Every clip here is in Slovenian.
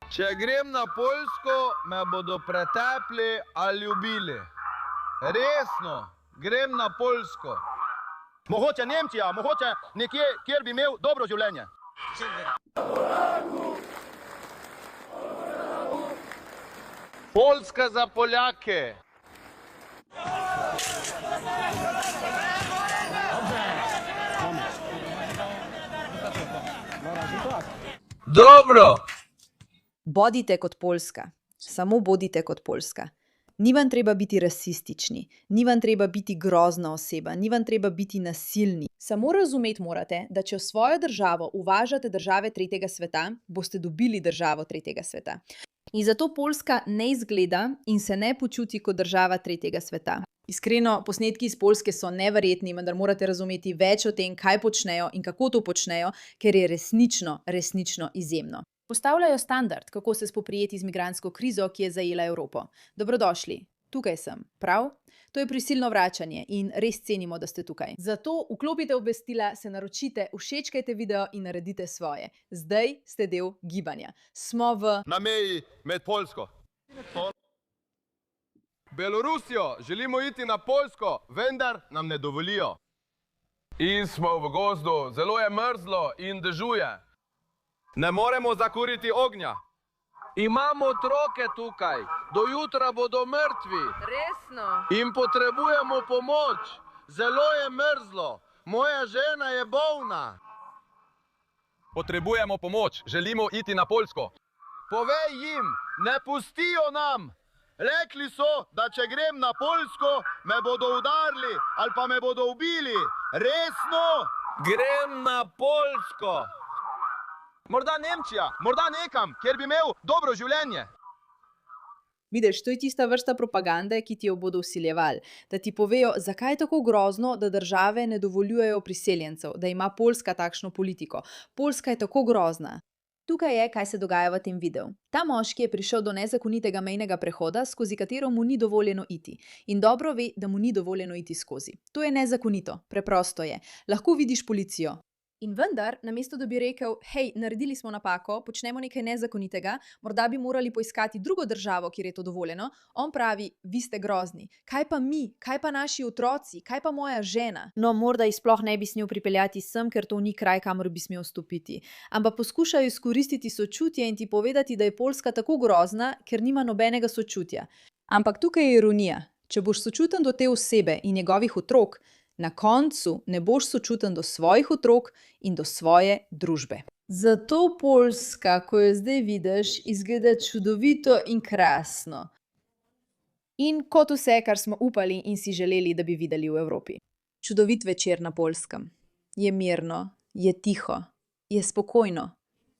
Če grem na Poljsko, me bodo pretepli ali ubili. Resno, grem na Poljsko. Mogoče Nemčija, mogoče nekje, kjer bi imel dobro življenje. Poljska za Poljake. Dobro. Bodite kot Poljska. Samo bodite kot Poljska. Ni vam treba biti rasistični, ni vam treba biti grozna oseba, ni vam treba biti nasilni. Samo razumeti morate, da če v svojo državo uvažate države tretjega sveta, boste dobili državo tretjega sveta. In zato Poljska ne izgleda in se ne počuti kot država tretjega sveta. Iskreno, posnetki iz Poljske so neverjetni, vendar morate razumeti več o tem, kaj počnejo in kako to počnejo, ker je resnično izjemno. Postavljajo standard, kako se spoprijeti z migrantsko krizo, ki je zajela Evropo. Dobrodošli, tukaj sem, prav? To je prisilno vračanje in res cenimo, da ste tukaj. Zato vklopite obvestila, se naročite, všečkajte video in naredite svoje. Zdaj ste del gibanja. Smo Na meji med Poljsko. Belorusijo, želimo iti na Poljsko, vendar nam ne dovolijo. In smo v gozdu, zelo je mrzlo in dežuje. Ne moremo zakuriti ognja. Imamo otroke tukaj, do jutra bodo mrtvi. Resno? In potrebujemo pomoč. Zelo je mrzlo, moja žena je bolna. Potrebujemo pomoč, želimo iti na Poljsko. Povej jim, ne pustijo nam. Rekli so, da če grem na Poljsko, me bodo udarili ali pa me bodo ubili. Resno? Grem na Poljsko. Morda Nemčija, morda nekam, kjer bi imel dobro življenje. Vidiš, to je tista vrsta propagande, ki ti jo bodo vsiljevali. Da ti povejo, zakaj je tako grozno, da države ne dovoljujejo priseljencev, da ima Poljska takšno politiko. Poljska je tako grozna. Tukaj je, kaj se dogaja v tem videu. Ta moški je prišel do nezakonitega mejnega prehoda, skozi katero mu ni dovoljeno iti. In dobro ve, da mu ni dovoljeno iti skozi. To je nezakonito, preprosto je. Lahko vidiš policijo. In vendar, namesto da bi rekel, hej, naredili smo napako, počnemo nekaj nezakonitega, morda bi morali poiskati drugo državo, kjer je to dovoljeno, on pravi, vi ste grozni. Kaj pa mi? Kaj pa naši otroci? Kaj pa moja žena? No, morda jih sploh ne bi smel pripeljati sem, ker to ni kraj, kamor bi smel stopiti. Ampak poskušajo izkoristiti sočutje in ti povedati, da je Poljska tako grozna, ker nima nobenega sočutja. Ampak tukaj je ironija. Če boš sočuten do te osebe in njegovih otrok, na koncu ne boš sočuten do svojih otrok in do svoje družbe. Zato Poljska, ko jo zdaj vidiš, izgleda čudovito in krasno. In kot vse, kar smo upali in si želeli, da bi videli v Evropi. Čudovit večer na Poljskem. Je mirno, je tiho, je spokojno,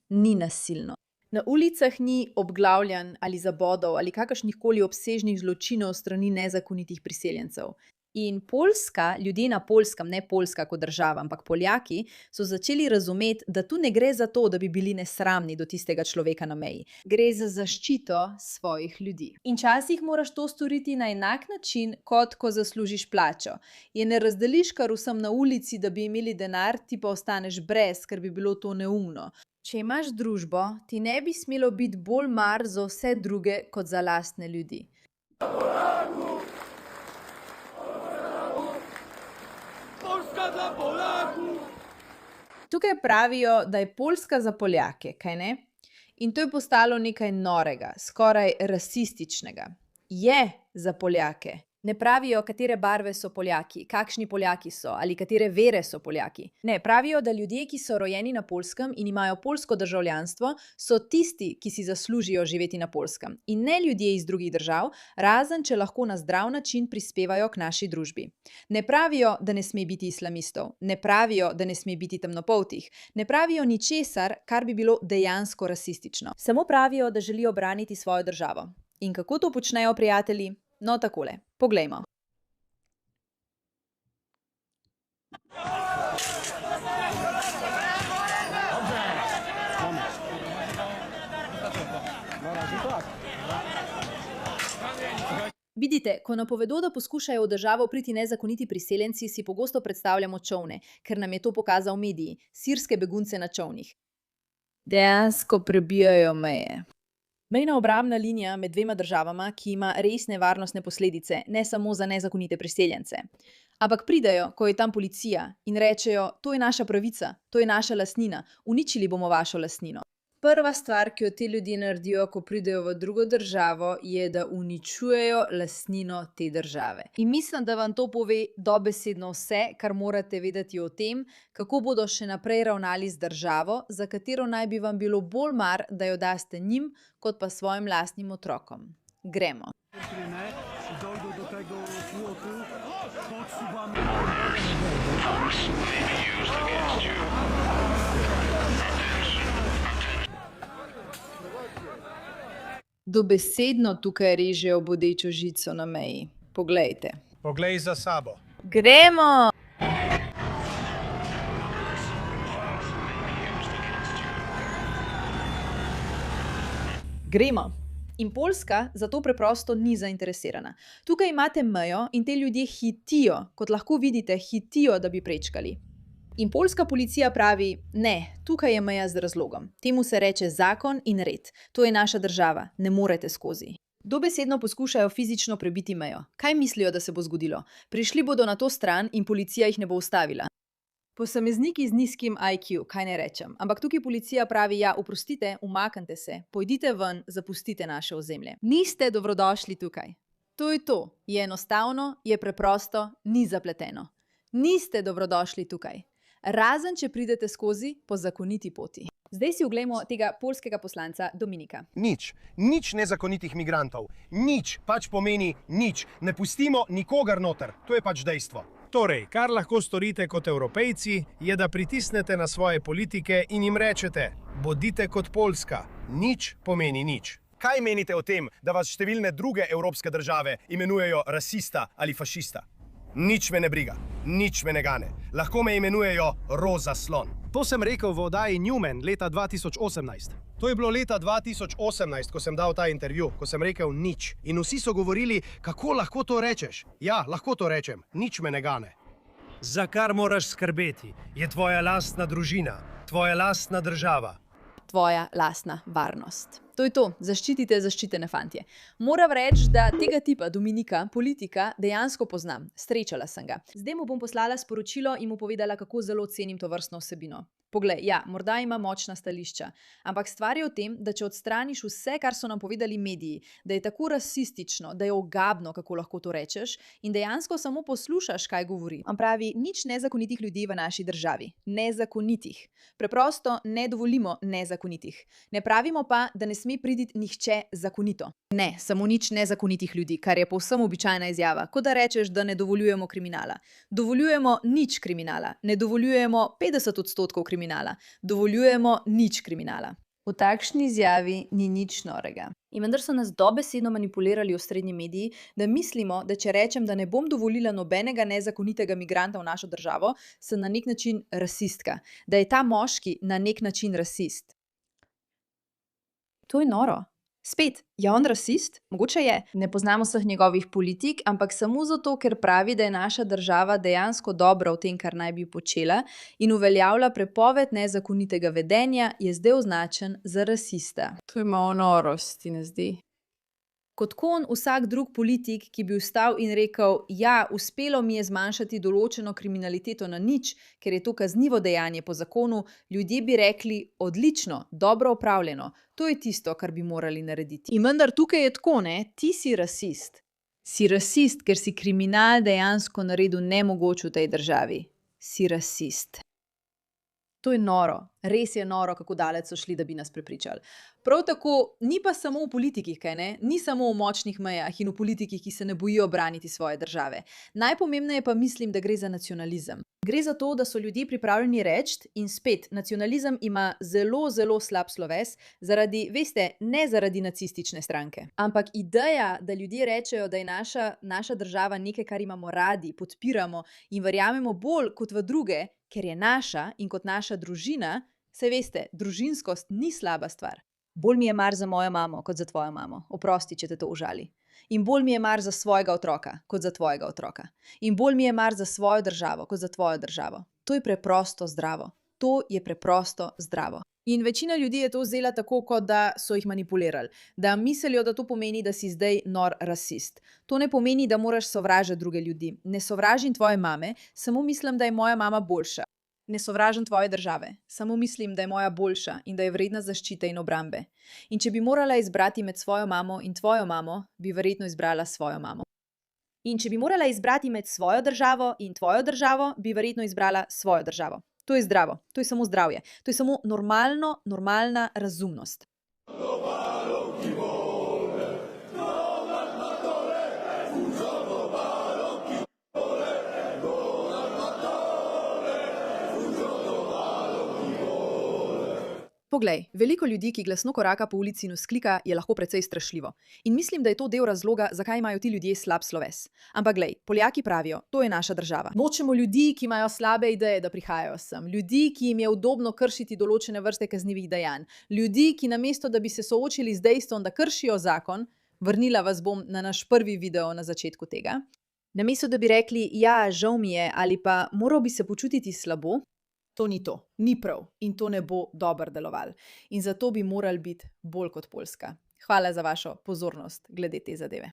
ni nasilno. Na ulicah ni obglavljanj ali zabodov ali kakršnihkoli obsežnih zločinov strani nezakonitih priseljencev. In Poljska, ljudje na Poljskem, ne Poljska kot država, ampak Poljaki, so začeli razumeti, da tu ne gre za to, da bi bili nesramni do tistega človeka na meji. Gre za zaščito svojih ljudi. In časih moraš to storiti na enak način, kot ko zaslužiš plačo. Je ne razdeliš kar vsem na ulici, da bi imeli denar, ti pa ostaneš brez, ker bi bilo to neumno. Če imaš družbo, ti ne bi smelo biti bolj mar za vse druge, kot za lastne ljudi. Tukaj pravijo, da je Poljska za Poljake, kaj ne? In to je postalo nekaj norega, skoraj rasističnega. Je za Poljake. Ne pravijo, katere barve so Poljaki, kakšni Poljaki so ali katere vere so Poljaki. Ne, pravijo, da ljudje, ki so rojeni na Poljskem in imajo poljsko državljanstvo, so tisti, ki si zaslužijo živeti na Poljskem. In ne ljudje iz drugih držav, razen če lahko na zdrav način prispevajo k naši družbi. Ne pravijo, da ne sme biti islamistov, ne pravijo, da ne sme biti temnopoltih, ne pravijo ničesar, kar bi bilo dejansko rasistično. Samo pravijo, da želijo braniti svojo državo. In kako to počnejo, prijatelji? No, takole. Poglejmo. Vidite, ko napovedo, da poskušajo v državo priti nezakoniti priseljenci, si pogosto predstavljamo čolne, ker nam je to pokazal mediji, sirske begunce na čolnih. Dejansko prebijajo meje. Mejna obrambna linija med dvema državama, ki ima resne varnostne posledice, ne samo za nezakonite priseljence. Ampak pridejo, ko je tam policija in rečejo, to je naša pravica, to je naša lastnina, uničili bomo vašo lastnino. Prva stvar, ki jo te ljudje naredijo, ko pridejo v drugo državo, je, da uničujejo lastnino te države. In mislim, da vam to pove dobesedno vse, kar morate vedeti o tem, kako bodo še naprej ravnali z državo, za katero naj bi vam bilo bolj mar, da jo daste njim, kot pa svojim lastnim otrokom. Gremo. Dojdą do tego płotu, podsuwamy. Dobesedno tukaj režejo bodečo žico na meji. Poglejte. Poglej za sabo. Gremo! Gremo. In Poljska zato preprosto ni zainteresirana. Tukaj imate mejo in te ljudje hitijo, kot lahko vidite, hitijo, da bi prečkali. In poljska policija pravi, ne, tukaj je meja z razlogom. Temu se reče zakon in red. To je naša država, ne morete skozi. Dobesedno poskušajo fizično prebiti mejo. Kaj mislijo, da se bo zgodilo? Prišli bodo na to stran in policija jih ne bo ustavila. Posamezniki z nizkim IQ, kaj ne rečem. Ampak tukaj policija pravi, ja, oprostite, umaknite se, pojdite ven, zapustite naše ozemlje. Niste dobrodošli tukaj. To je to. Je enostavno, je preprosto, ni zapleteno. Niste dobrodošli tukaj. Razen, če pridete skozi po zakoniti poti. Zdaj si oglejmo tega poljskega poslanca Dominika. Nič nezakonitih migrantov. Nič pač pomeni nič. Ne pustimo nikogar noter. To je pač dejstvo. Torej, kar lahko storite kot Evropejci, je, da pritisnete na svoje politike in jim rečete, bodite kot Poljska. Nič pomeni nič. Kaj menite o tem, da vas številne druge evropske države imenujejo rasista ali fašista? Nič me ne briga, nič me ne gane. Lahko me imenujejo roza slon. To sem rekel v oddaji Newman leta 2018. To je bilo leta 2018, ko sem dal ta intervju, ko sem rekel nič. In vsi so govorili, kako lahko to rečeš. Ja, lahko to rečem, nič me ne gane. Za kar moraš skrbeti, je tvoja lastna družina, tvoja lastna država. Tvoja lastna varnost. To je to, zaščitite zaščitene fantje. Moram reči, da tega tipa Dominika, politika, dejansko poznam. Srečala sem ga. Zdaj mu bom poslala sporočilo in mu povedala, kako zelo cenim to vrstno vsebino. Poglej, ja, morda ima močna stališča, ampak stvar je v tem, da če odstraniš vse, kar so nam povedali mediji, da je tako rasistično, da je ogabno, kako lahko to rečeš, in dejansko samo poslušaš, kaj govori. On pravi, nič nezakonitih ljudi v naši državi. Nezakonitih. Preprosto ne dovolimo nezakonitih. Ne pravimo pa, da ne sme priditi nihče zakonito. Ne, samo nič nezakonitih ljudi, kar je povsem običajna izjava, kot da rečeš, da ne dovoljujemo kriminala. Dovoljujemo nič kriminala, ne dovoljujemo 50% kriminala, dovoljujemo nič kriminala. V takšni izjavi ni nič norega. In vendar so nas dobesedno manipulirali osrednji mediji, da mislimo, da če rečem, da ne bom dovolila nobenega nezakonitega migranta v našo državo, sem na nek način rasistka, da je ta moški na nek način rasist. To je noro. Spet, je on rasist? Mogoče je. Ne poznamo vseh njegovih politik, ampak samo zato, ker pravi, da je naša država dejansko dobra v tem, kar naj bi počela in uveljavlja prepoved nezakonitega vedenja, je zdaj označen za rasista. To je malo norosti, ne zdi? Kot kon vsak drug politik, ki bi vstal in rekel, ja, uspelo mi je zmanjšati določeno kriminaliteto na nič, ker je to kaznivo dejanje po zakonu, ljudje bi rekli, odlično, dobro opravljeno, to je tisto, kar bi morali narediti. In vendar tukaj je tako, ne, ti si rasist. Si rasist, ker si kriminal dejansko naredil nemogoč v tej državi. Si rasist. To je noro, res je noro, kako daleč so šli, da bi nas prepričali. Prav tako, ni pa samo v politikih, kaj ne? Ni samo v močnih mejah in v politikih, ki se ne bojijo braniti svoje države. Najpomembneje pa mislim, da gre za nacionalizem. Gre za to, da so ljudje pripravljeni reči, in spet, nacionalizem ima zelo, zelo slab sloves, veste, ne zaradi nacistične stranke. Ampak ideja, da ljudje rečejo, da je naša država nekaj, kar imamo radi, podpiramo in verjamemo bolj kot v druge, ker je naša in kot naša družina, saj veste, družinskost ni slaba stvar. Bolj mi je mar za mojo mamo, kot za tvojo mamo. Oprosti, če te to užali. In bolj mi je mar za svojega otroka, kot za tvojega otroka. In bolj mi je mar za svojo državo, kot za tvojo državo. To je preprosto zdravo. To je preprosto zdravo. In večina ljudi je to vzela tako, kot da so jih manipulirali, da mislijo, da to pomeni, da si zdaj nor rasist. To ne pomeni, da moraš sovražiti druge ljudi. Ne sovražim tvoje mame, samo mislim, da je moja mama boljša. Ne sovražim tvoje države, samo mislim, da je moja boljša in da je vredna zaščite in obrambe. In če bi morala izbrati med svojo mamo in tvojo mamo, bi verjetno izbrala svojo mamo. In če bi morala izbrati med svojo državo in tvojo državo, bi verjetno izbrala svojo državo. To je zdravo, to je samo zdravje, to je samo normalna razumnost. Poglej, veliko ljudi, ki glasno koraka po ulici in vzklika, je lahko precej strašljivo. In mislim, da je to del razloga, zakaj imajo ti ljudje slab sloves. Ampak glej, Poljaki pravijo, to je naša država. Nočemo ljudi, ki imajo slabe ideje, da prihajajo sem. Ljudi, ki jim je udobno kršiti določene vrste kaznivih dejanj. Ljudi, ki namesto, da bi se soočili z dejstvom, da kršijo zakon, vrnila vas bom na naš prvi video na začetku tega. Namesto, da bi rekli, ja, žal mi je, ali pa moral bi se počutiti slabo, to ni to, ni prav in to ne bo dobro delovalo. In zato bi morali biti bolj kot Poljska. Hvala za vašo pozornost glede te zadeve.